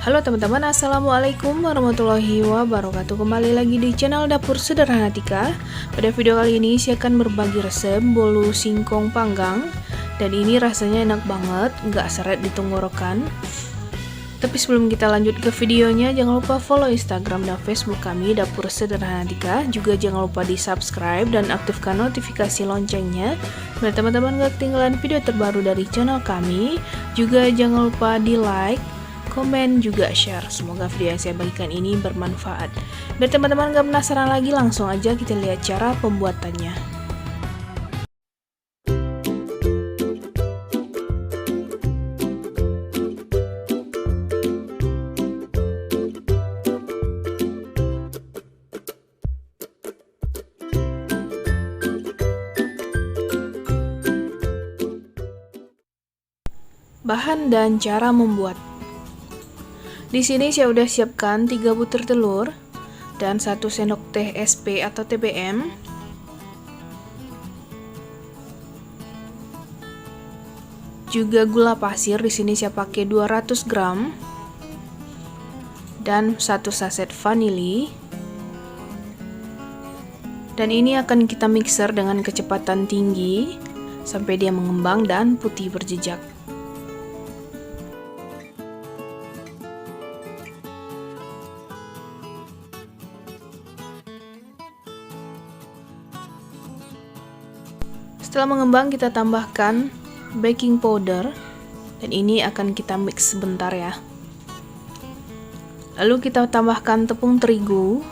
Halo teman-teman, assalamualaikum warahmatullahi wabarakatuh. Kembali lagi di channel Dapur Sederhana Tika. Pada video kali ini saya akan berbagi resep bolu singkong panggang. Dan ini rasanya enak banget, nggak seret di tenggorokan. Tapi sebelum kita lanjut ke videonya, jangan lupa follow Instagram dan Facebook kami Dapur Sederhana Tika. Juga jangan lupa di subscribe dan aktifkan notifikasi loncengnya biar teman-teman gak ketinggalan video terbaru dari channel kami. Juga jangan lupa di like, komen, juga share. Semoga video yang saya bagikan ini bermanfaat. Biar teman-teman gak penasaran lagi, langsung aja kita lihat cara pembuatannya. Bahan dan cara membuat. Di sini saya udah siapkan 3 butir telur dan 1 sendok teh SP atau TBM. Juga gula pasir, di sini saya pakai 200 gram. Dan 1 saset vanili. Dan ini akan kita mixer dengan kecepatan tinggi sampai dia mengembang dan putih berjejak. Setelah mengembang, kita tambahkan baking powder dan ini akan kita mix sebentar ya. Lalu kita tambahkan tepung terigu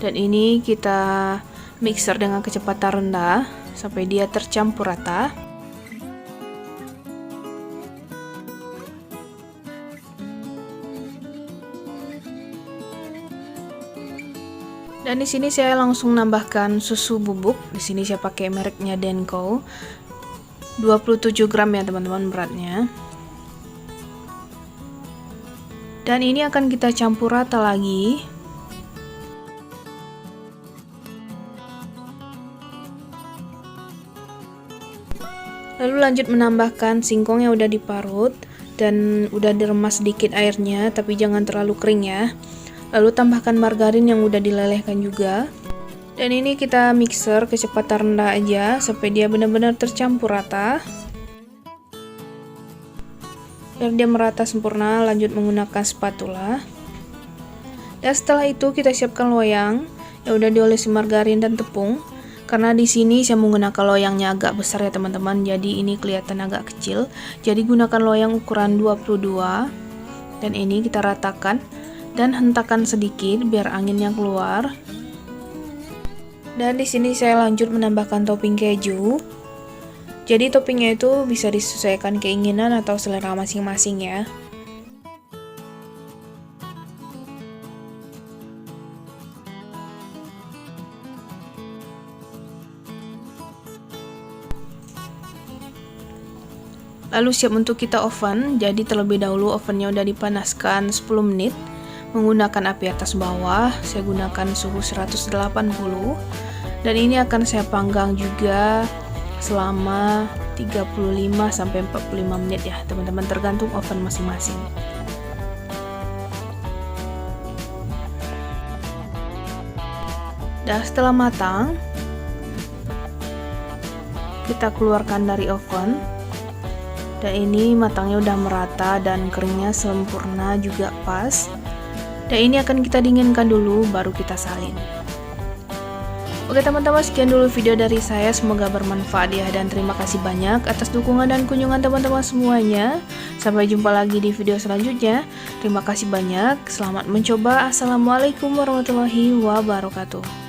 dan ini kita mixer dengan kecepatan rendah sampai dia tercampur rata. Dan di sini saya langsung nambahkan susu bubuk. Di sini saya pakai mereknya Denko. 27 gram ya teman-teman beratnya. Dan ini akan kita campur rata lagi. Lalu lanjut menambahkan singkong yang udah diparut dan udah diremas sedikit airnya, tapi jangan terlalu kering ya. Lalu tambahkan margarin yang udah dilelehkan juga. Dan ini kita mixer kecepatan rendah aja sampai dia benar-benar tercampur rata. Biar dia merata sempurna, lanjut menggunakan spatula. Dan setelah itu kita siapkan loyang yang udah diolesi margarin dan tepung. Karena di sini saya menggunakan loyangnya agak besar ya teman-teman, jadi ini kelihatan agak kecil. Jadi gunakan loyang ukuran 22. Dan ini kita ratakan dan hentakan sedikit biar anginnya keluar. Dan di sini saya lanjut menambahkan topping keju. Jadi toppingnya itu bisa disesuaikan keinginan atau selera masing-masing ya. Lalu siap untuk kita oven. Jadi terlebih dahulu ovennya udah dipanaskan 10 menit. Menggunakan api atas bawah, saya gunakan suhu 180 dan ini akan saya panggang juga selama 35-45 menit ya teman-teman, tergantung oven masing-masing. Dan setelah matang, kita keluarkan dari oven. Dan ini matangnya udah merata dan keringnya sempurna juga pas. Dan ini akan kita dinginkan dulu, baru kita salin. Oke teman-teman, sekian dulu video dari saya. Semoga bermanfaat ya, dan terima kasih banyak atas dukungan dan kunjungan teman-teman semuanya. Sampai jumpa lagi di video selanjutnya. Terima kasih banyak, selamat mencoba. Assalamualaikum warahmatullahi wabarakatuh.